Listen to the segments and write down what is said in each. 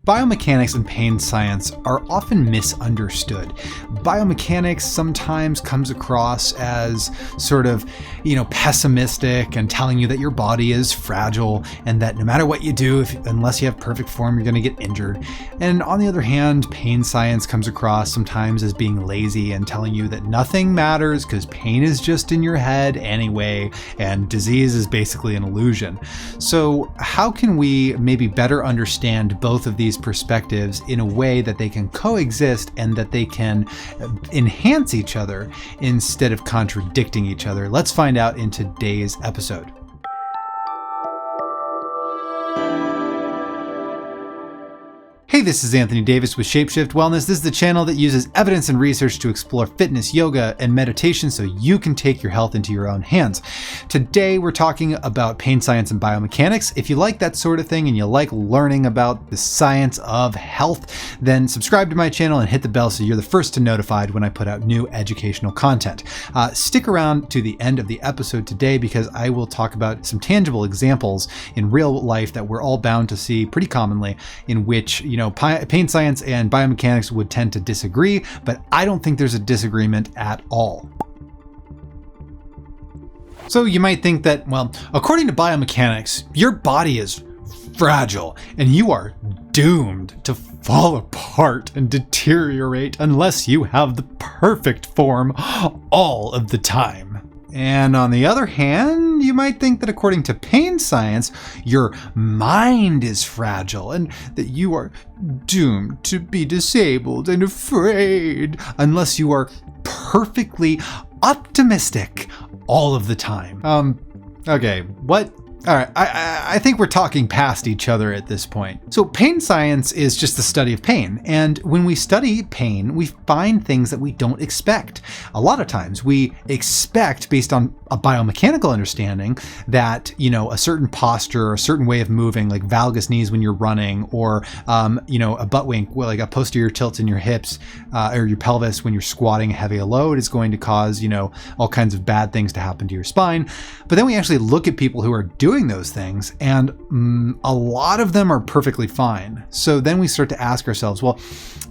Biomechanics and pain science are often misunderstood. Biomechanics sometimes comes across as sort of, pessimistic and telling you that your body is fragile and that no matter what you do, unless you have perfect form, you're going to get injured. And on the other hand, pain science comes across sometimes as being lazy and telling you that nothing matters because pain is just in your head anyway, and disease is basically an illusion. So how can we maybe better understand both of these perspectives in a way that they can coexist and that they can enhance each other instead of contradicting each other? Let's find out in today's episode. Hey, this is Anthony Davis with Shapeshift Wellness. This is the channel that uses evidence and research to explore fitness, yoga, and meditation so you can take your health into your own hands. Today, we're talking about pain science and biomechanics. If you like that sort of thing and you like learning about the science of health, then subscribe to my channel and hit the bell so you're the first to notified when I put out new educational content. Stick around to the end of the episode today because I will talk about some tangible examples in real life that we're all bound to see pretty commonly, in which, pain science and biomechanics would tend to disagree, but I don't think there's a disagreement at all. So you might think that, well, according to biomechanics, your body is fragile and you are doomed to fall apart and deteriorate unless you have the perfect form all of the time. And on the other hand, you might think that according to pain science, your mind is fragile and that you are doomed to be disabled and afraid unless you are perfectly optimistic all of the time. Okay, what? All right, I think we're talking past each other at this point. So pain science is just the study of pain. And when we study pain, we find things that we don't expect. A lot of times we expect, based on a biomechanical understanding, that, a certain posture or a certain way of moving, like valgus knees when you're running, or, a butt wink, like a posterior tilt in your hips or your pelvis when you're squatting heavy a load is going to cause, all kinds of bad things to happen to your spine. But then we actually look at people who are doing those things, and a lot of them are perfectly fine. So then we start to ask ourselves, well,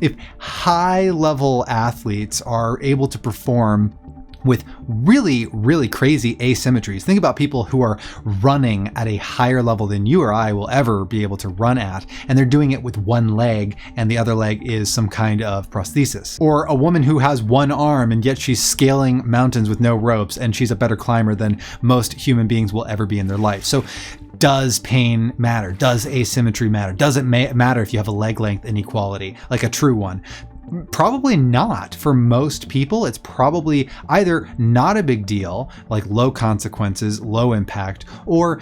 if high-level athletes are able to perform with really, really crazy asymmetries. Think about people who are running at a higher level than you or I will ever be able to run at, and they're doing it with one leg and the other leg is some kind of prosthesis. Or a woman who has one arm and yet she's scaling mountains with no ropes and she's a better climber than most human beings will ever be in their life. So does pain matter? Does asymmetry matter? Does it matter if you have a leg length inequality, like a true one? Probably not. For most people, it's probably either not a big deal, like low consequences, low impact, or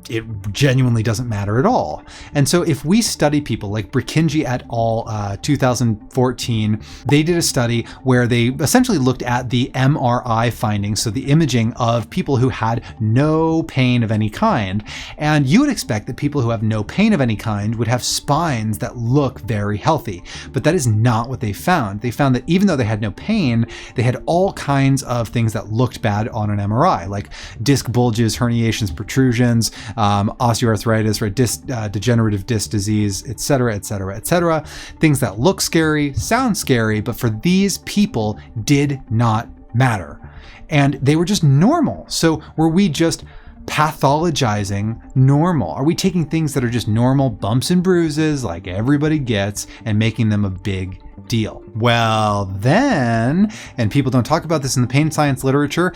it genuinely doesn't matter at all. And so if we study people like Brikinji et al. 2014, they did a study where they essentially looked at the MRI findings, so the imaging of people who had no pain of any kind. And you would expect that people who have no pain of any kind would have spines that look very healthy. But that is not what they found. They found that even though they had no pain, they had all kinds of things that looked bad on an MRI, like disc bulges, herniations, protrusions, osteoarthritis, right, degenerative disc disease, etc., etc., etc. Things that look scary, sound scary, but for these people did not matter. And they were just normal. So were we just pathologizing normal? Are we taking things that are just normal bumps and bruises like everybody gets and making them a big deal? Well, then, and people don't talk about this in the pain science literature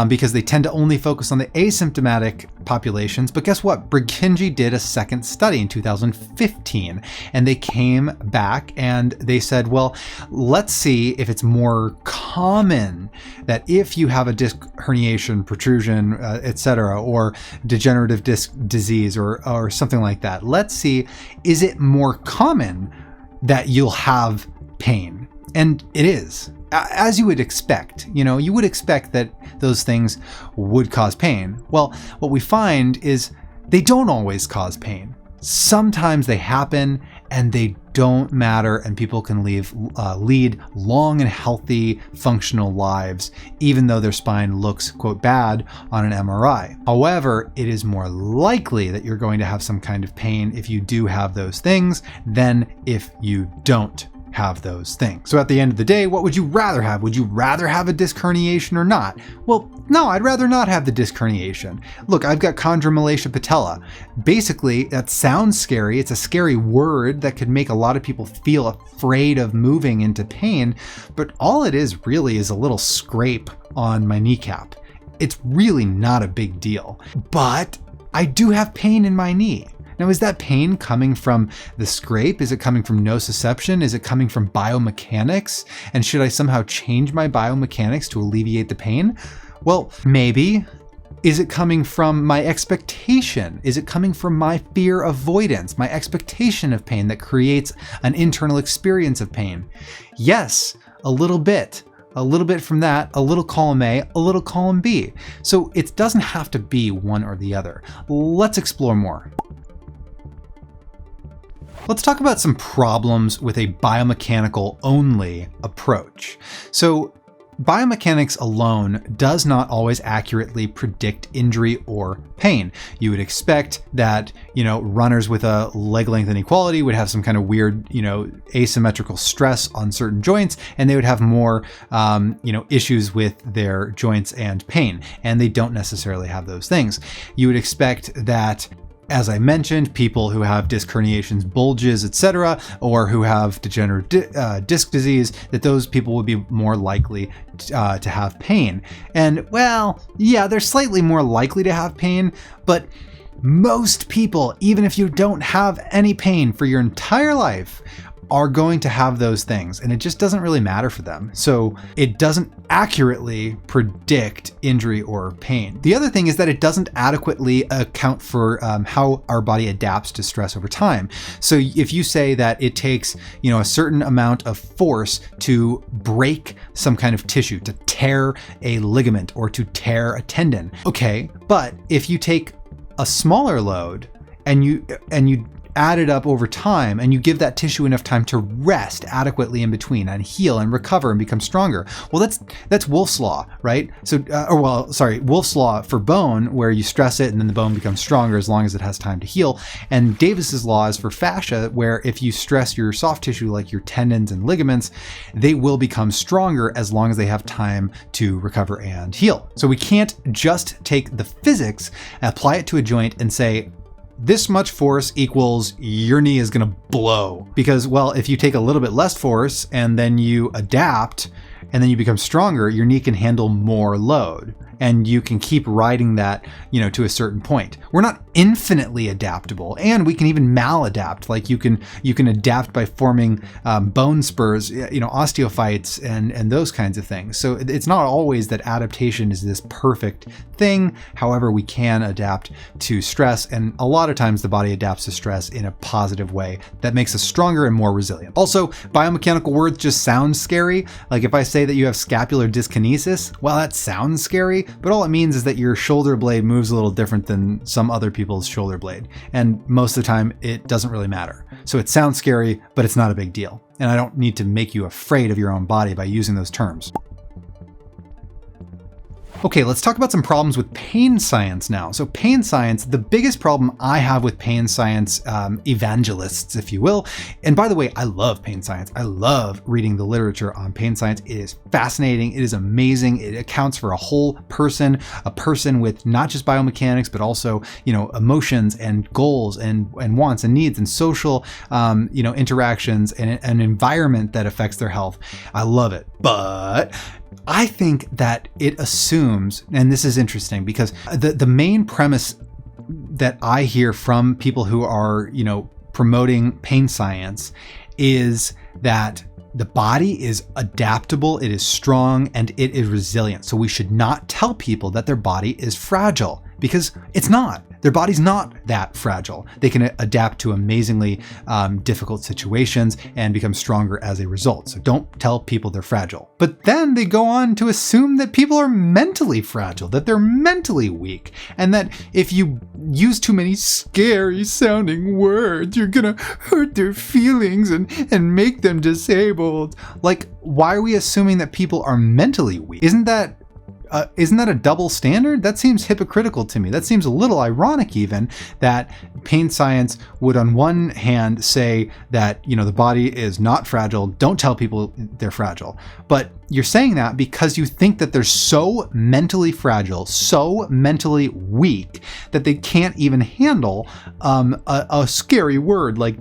because they tend to only focus on the asymptomatic populations. But guess what? Brikinji did a second study in 2015, and they came back and they said, well, let's see if it's more common that if you have a disc herniation, protrusion, etc., or degenerative disc disease or something like that, let's see, is it more common that you'll have pain? And it is, as you would expect. You would expect that those things would cause pain. Well, what we find is they don't always cause pain. sometimes they happen and they don't matter, and people can lead long and healthy functional lives even though their spine looks, quote, bad on an MRI. However, it is more likely that you're going to have some kind of pain if you do have those things than if you don't have those things. So at the end of the day, what would you rather have? Would you rather have a disc herniation or not? Well, no, I'd rather not have the disc herniation. Look, I've got chondromalacia patella. Basically, that sounds scary. It's a scary word that could make a lot of people feel afraid of moving into pain, but all it is really is a little scrape on my kneecap. It's really not a big deal, but I do have pain in my knee. Now, is that pain coming from the scrape? Is it coming from nociception? Is it coming from biomechanics? And should I somehow change my biomechanics to alleviate the pain? Well, maybe. Is it coming from my expectation? Is it coming from my fear avoidance, my expectation of pain that creates an internal experience of pain? Yes, a little bit. A little bit from that, a little column A, a little column B. So it doesn't have to be one or the other. Let's explore more. Let's talk about some problems with a biomechanical only approach. So biomechanics alone does not always accurately predict injury or pain. You would expect that, runners with a leg length inequality would have some kind of weird, asymmetrical stress on certain joints, and they would have more, issues with their joints and pain. And they don't necessarily have those things. You would expect that, as I mentioned, people who have disc herniations, bulges, etc., or who have degenerative disc disease, that those people would be more likely to have pain. And well, yeah, they're slightly more likely to have pain, but most people, even if you don't have any pain for your entire life, are going to have those things, and it just doesn't really matter for them. So it doesn't accurately predict injury or pain. The other thing is that it doesn't adequately account for how our body adapts to stress over time. So if you say that it takes, a certain amount of force to break some kind of tissue, to tear a ligament or to tear a tendon, okay, but if you take a smaller load and you add it up over time, and you give that tissue enough time to rest adequately in between and heal and recover and become stronger. Well, that's Wolff's Law, right? So, Wolff's Law for bone, where you stress it and then the bone becomes stronger as long as it has time to heal. And Davis's law is for fascia, where if you stress your soft tissue like your tendons and ligaments, they will become stronger as long as they have time to recover and heal. So we can't just take the physics, apply it to a joint and say, this much force equals your knee is going to blow. Because, well, if you take a little bit less force and then you adapt and then you become stronger, your knee can handle more load. And you can keep riding that, to a certain point. We're not infinitely adaptable, and we can even maladapt. Like you can adapt by forming bone spurs, osteophytes and those kinds of things. So it's not always that adaptation is this perfect thing. However, we can adapt to stress, and a lot of times the body adapts to stress in a positive way that makes us stronger and more resilient. Also, biomechanical words just sound scary. Like if I say that you have scapular dyskinesis, well, that sounds scary. But all it means is that your shoulder blade moves a little different than some other people's shoulder blade. And most of the time, it doesn't really matter. So it sounds scary, but it's not a big deal. And I don't need to make you afraid of your own body by using those terms. Okay, let's talk about some problems with pain science now. So pain science, the biggest problem I have with pain science evangelists, if you will, and by the way, I love pain science. I love reading the literature on pain science. It is fascinating. It is amazing. It accounts for a whole person, a person with not just biomechanics, but also, emotions and goals and wants and needs and social, interactions and an environment that affects their health. I love it. But I think that it assumes, and this is interesting because the main premise that I hear from people who are, promoting pain science is that the body is adaptable, it is strong, and it is resilient. So we should not tell people that their body is fragile, because it's not. Their body's not that fragile. They can adapt to amazingly difficult situations and become stronger as a result. So don't tell people they're fragile. But then they go on to assume that people are mentally fragile, that they're mentally weak, and that if you use too many scary sounding words. You're gonna hurt their feelings and make them disabled. Like, why are we assuming that people are mentally weak? Isn't that a double standard? That seems hypocritical to me. That seems a little ironic even, that pain science would on one hand say that, you know, the body is not fragile, don't tell people they're fragile. But you're saying that because you think that they're so mentally fragile, so mentally weak, that they can't even handle a scary word like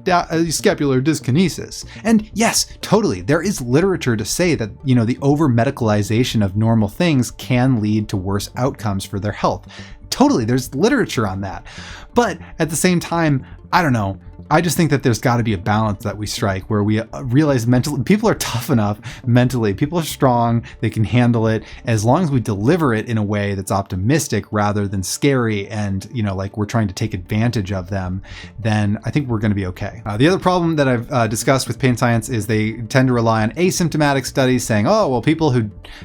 scapular dyskinesis. And yes, totally, there is literature to say that, you know, the over-medicalization of normal things can lead to worse outcomes for their health. Totally, there's literature on that. But at the same time, I don't know. I just think that there's got to be a balance that we strike where we realize mentally people are tough enough mentally. People are strong. They can handle it as long as we deliver it in a way that's optimistic rather than scary and, you know, like we're trying to take advantage of them. Then I think we're going to be okay. The other problem that I've discussed with pain science is they tend to rely on asymptomatic studies saying, oh, well, people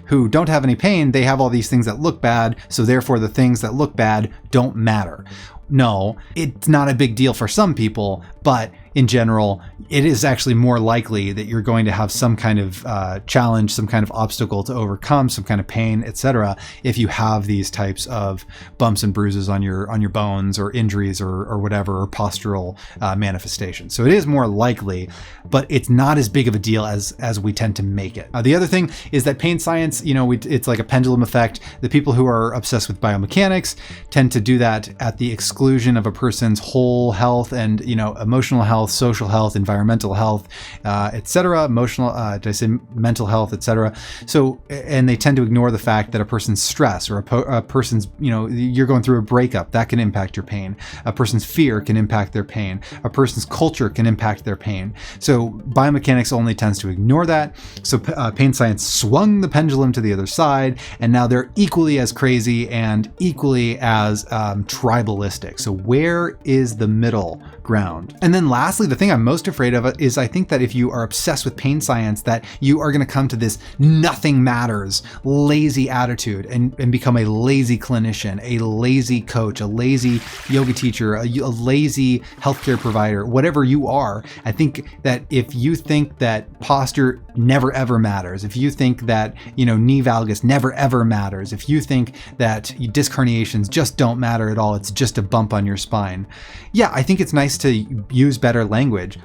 who don't have any pain, they have all these things that look bad. So therefore the things that look bad don't matter. No, it's not a big deal for some people, but in general, it is actually more likely that you're going to have some kind of challenge, some kind of obstacle to overcome, some kind of pain, etc. if you have these types of bumps and bruises on your bones or injuries or whatever, or postural manifestations. So it is more likely, but it's not as big of a deal as we tend to make it. The other thing is that pain science, you know, it's like a pendulum effect. The people who are obsessed with biomechanics tend to do that at the exclusion of a person's whole health and, you know, emotional health, social health, environmental health, etc., emotional, did I say mental health, etc. So, and they tend to ignore the fact that a person's stress or a person's, you know, you're going through a breakup, that can impact your pain. A person's fear can impact their pain. A person's culture can impact their pain. So biomechanics only tends to ignore that. So pain science swung the pendulum to the other side, and now they're equally as crazy and equally as tribalistic. So where is the middle ground? And then lastly, the thing I'm most afraid of is I think that if you are obsessed with pain science, that you are going to come to this nothing matters, lazy attitude and become a lazy clinician, a lazy coach, a lazy yoga teacher, a lazy healthcare provider, whatever you are. I think that if you think that posture never ever matters, if you think that, you know, knee valgus never ever matters, if you think that disc herniations just don't matter at all, it's just a bump on your spine. Yeah, I think it's nice to use better language,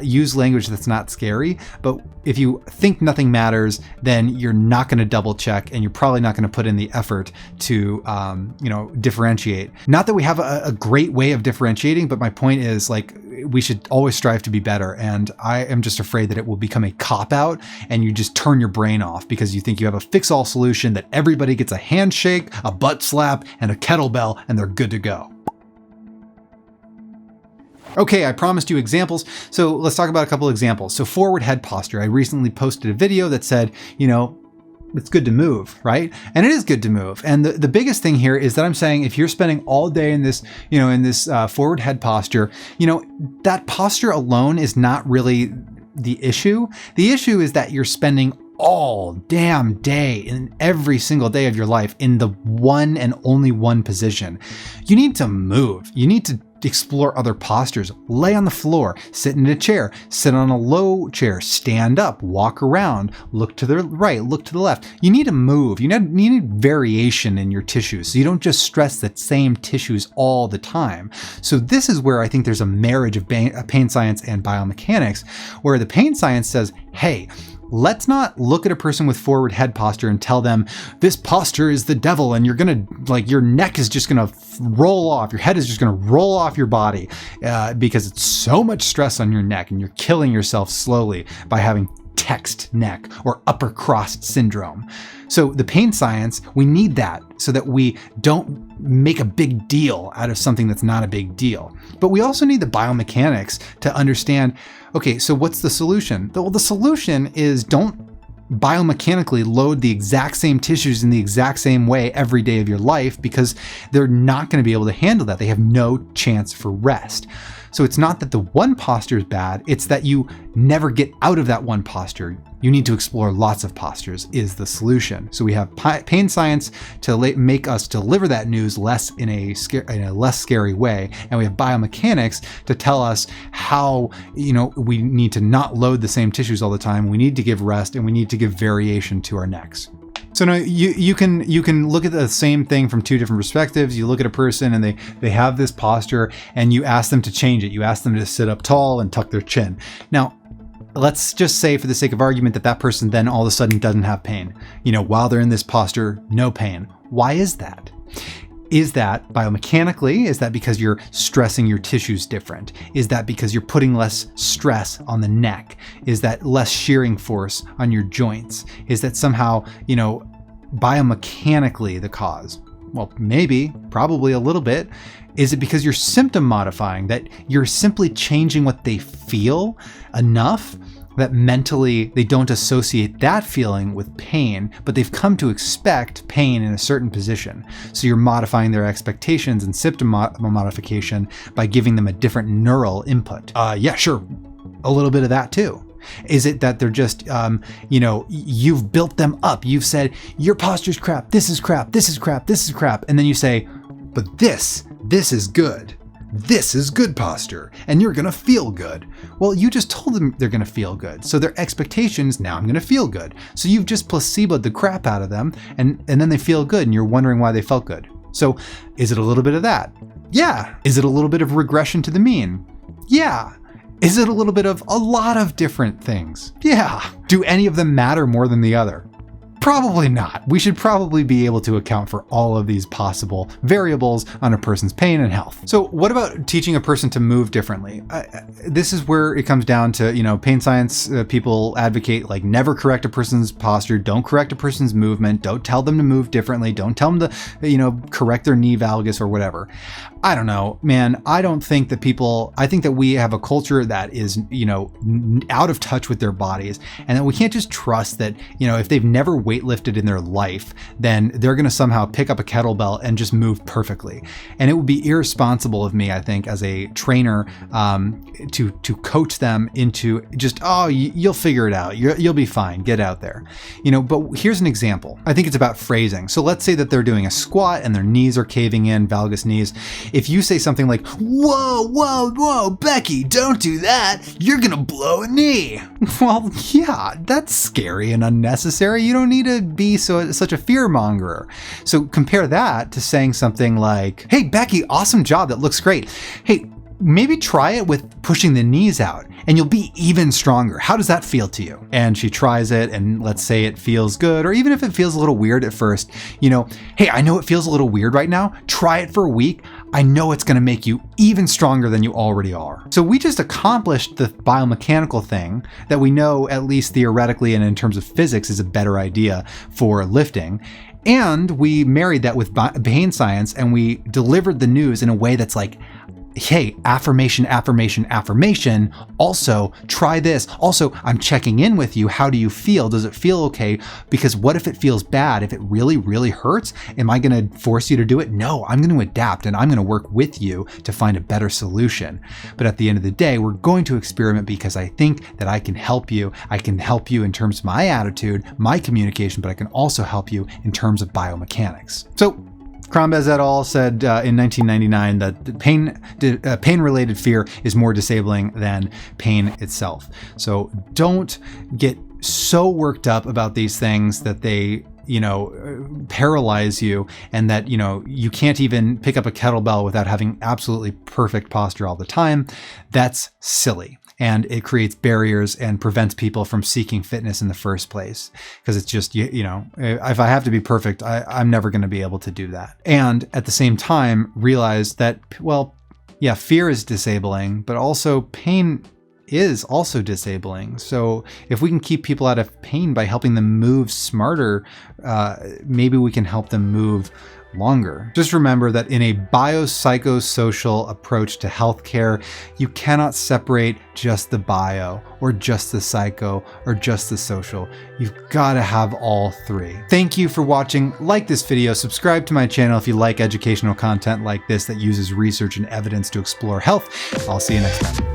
use language that's not scary. But if you think nothing matters, then you're not going to double check, and you're probably not going to put in the effort to, you know, differentiate. Not that we have a great way of differentiating, but my point is, like, we should always strive to be better. And I am just afraid that it will become a cop-out and you just turn your brain off because you think you have a fix-all solution, that everybody gets a handshake, a butt slap, and a kettlebell, and they're good to go. Okay, I promised you examples, so let's talk about a couple examples. So forward head posture. I recently posted a video that said, you know, it's good to move, right? And it is good to move. And the biggest thing here is that I'm saying if you're spending all day in this, you know, in this forward head posture, you know, that posture alone is not really the issue. The issue is that you're spending all damn day in every single day of your life in the one and only one position. You need to move. You need to explore other postures. Lay on the floor, sit in a chair, sit on a low chair, stand up, walk around, look to the right, look to the left. You need to move. You need variation in your tissues, so you don't just stress the same tissues all the time. So this is where I think there's a marriage of pain science and biomechanics, where the pain science says, hey, let's not look at a person with forward head posture and tell them this posture is the devil and you're gonna, like, your neck is just gonna roll off, your head is just gonna roll off your body because it's so much stress on your neck and you're killing yourself slowly by having text neck or upper crossed syndrome. So the pain science, we need that so that we don't make a big deal out of something that's not a big deal. But we also need the biomechanics to understand, okay, so what's the solution? Well, the solution is don't biomechanically load the exact same tissues in the exact same way every day of your life, because they're not going to be able to handle that. They have no chance for rest. So it's not that the one posture is bad, it's that you never get out of that one posture. You need to explore lots of postures is the solution. So we have pain science to make us deliver that news less in a less scary way, and we have biomechanics to tell us how we need to not load the same tissues all the time. We need to give rest, and we need to give variation to our necks. So now you can look at the same thing from two different perspectives. You look at a person and they have this posture, and you ask them to change it. You ask them to sit up tall and tuck their chin. Now, let's just say, for the sake of argument, that person then all of a sudden doesn't have pain. While they're in this posture, no pain. Why is that? Is that biomechanically? Is that because you're stressing your tissues different? Is that because you're putting less stress on the neck? Is that less shearing force on your joints? Is that somehow, biomechanically the cause? Well, maybe, probably a little bit. Is it because you're symptom modifying, that you're simply changing what they feel enough that mentally they don't associate that feeling with pain, but they've come to expect pain in a certain position? So you're modifying their expectations and symptom modification by giving them a different neural input. Yeah, sure. A little bit of that too. Is it that they're just, you've built them up. You've said, your posture's crap, this is crap, this is crap, this is crap. And then you say, but this is good. This is good posture, and you're going to feel good. Well, you just told them they're going to feel good. So their expectations, now I'm going to feel good. So you've just placeboed the crap out of them, and then they feel good, and you're wondering why they felt good. So is it a little bit of that? Yeah. Is it a little bit of regression to the mean? Yeah. Is it a little bit of a lot of different things? Yeah. Do any of them matter more than the other? Probably not. We should probably be able to account for all of these possible variables on a person's pain and health. So what about teaching a person to move differently? This is where it comes down to, pain science people advocate, like, never correct a person's posture, don't correct a person's movement, don't tell them to move differently, don't tell them to, correct their knee valgus or whatever. I don't know, man. I think that we have a culture that is, out of touch with their bodies, and that we can't just trust that, if they've never weightlifted in their life, then they're going to somehow pick up a kettlebell and just move perfectly. And it would be irresponsible of me, I think, as a trainer, to coach them into just, you'll figure it out. You'll be fine. Get out there. But here's an example. I think it's about phrasing. So let's say that they're doing a squat and their knees are caving in, valgus knees. If you say something like, whoa, Becky, don't do that. You're going to blow a knee. Well, yeah, that's scary and unnecessary. You don't need to be such a fear mongerer. So compare that to saying something like, hey, Becky, awesome job. That looks great. Hey, maybe try it with pushing the knees out and you'll be even stronger. How does that feel to you? And she tries it, and let's say it feels good, or even if it feels a little weird at first, hey, I know it feels a little weird right now. Try it for a week. I know it's going to make you even stronger than you already are. So we just accomplished the biomechanical thing that we know, at least theoretically and in terms of physics, is a better idea for lifting. And we married that with pain science, and we delivered the news in a way that's like, hey, affirmation, affirmation, affirmation. Also, try this. Also, I'm checking in with you. How do you feel? Does it feel okay? Because what if it feels bad? If it really, really hurts, am I going to force you to do it? No, I'm going to adapt, and I'm going to work with you to find a better solution. But at the end of the day, we're going to experiment because I think that I can help you. I can help you in terms of my attitude, my communication, but I can also help you in terms of biomechanics. So Crombez et al. Said in 1999 that pain-related fear is more disabling than pain itself. So don't get so worked up about these things that they paralyze you, and that you can't even pick up a kettlebell without having absolutely perfect posture all the time. That's silly. And it creates barriers and prevents people from seeking fitness in the first place. Because it's just, if I have to be perfect, I'm never going to be able to do that. And at the same time, realize that, well, yeah, fear is disabling, but also pain is also disabling. So if we can keep people out of pain by helping them move smarter, maybe we can help them move longer. Just remember that in a biopsychosocial approach to healthcare, you cannot separate just the bio or just the psycho or just the social. You've got to have all three. Thank you for watching. Like this video, subscribe to my channel if you like educational content like this that uses research and evidence to explore health. I'll see you next time.